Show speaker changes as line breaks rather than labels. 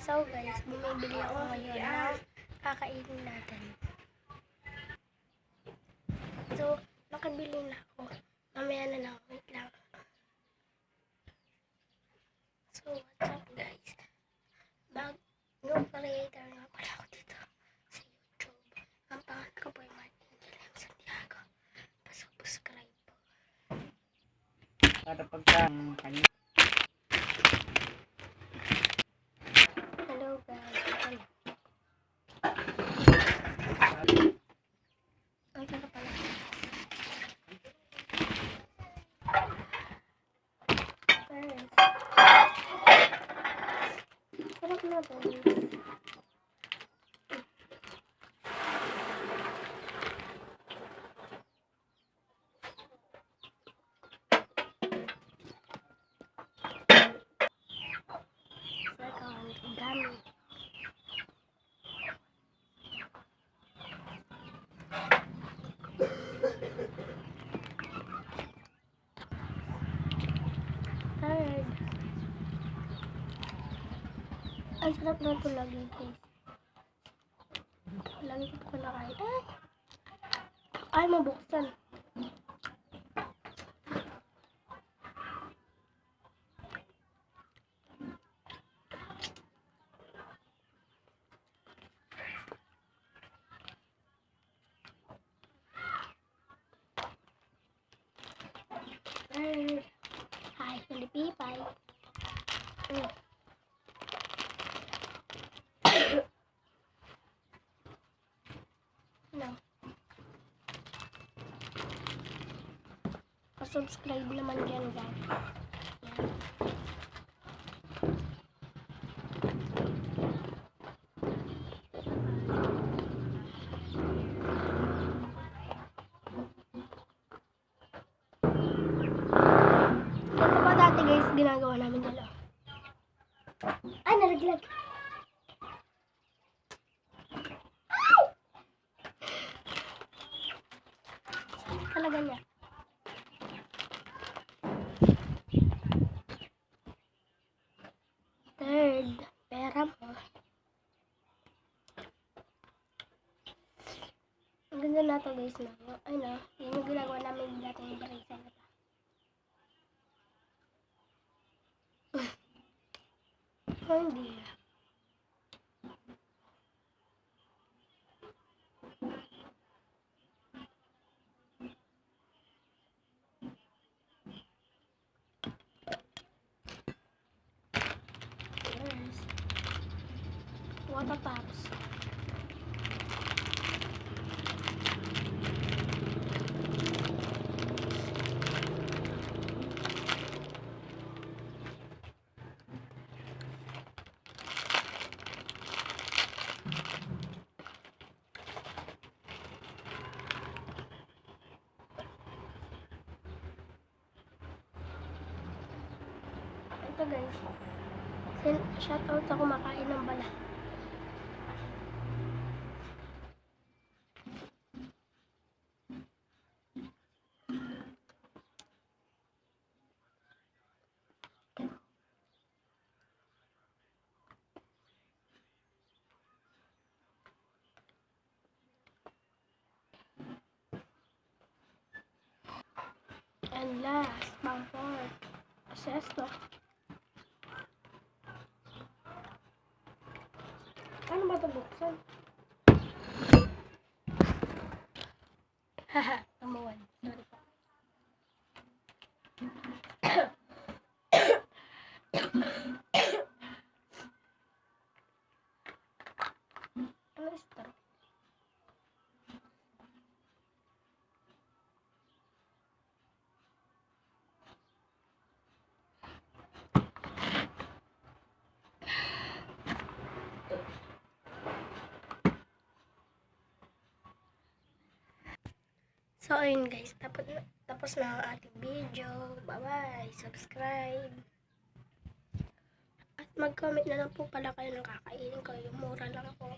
So guys, bumibili ako ngayon ng kakainin natin. So, nakabili na ako. Mamaya na lang, wait lang. So, what's up guys? New creator nga pala ako dito sa YouTube. Ang pangalan ko po ay Martin Guilhem Santiago. Pasubscribe po.
Para pagka
Hello guys. Ang sarap pala. Sarap na po. Dami. Third. Ang sarap na ito lagi guys. Lagi ko ito kinakain. Ay, mabuksan. Third. Hi, Pilipipay. No. Subscribe naman dyan guys. Yan. Ito pa dati guys, ginagawa namin dito. Ay, nalaglag. Ay! Talaga niya. Third, pera mo. Ang ganda na ito guys. Ay no, yun yung ginagawa namin dating barisa na ito. Oh, hindi na. Water pops. Ito guys. Shoutout sa kumakain ng bala. And last, pang fourth, sesto. Ano ba ito buksan? Haha, namuwan. Sorry po. Ano ito? So, ayun guys, tapos na ang ating video. Bye-bye! Subscribe! At mag-comment na lang po pala kayo ng kakainin ko. Yung mura lang po.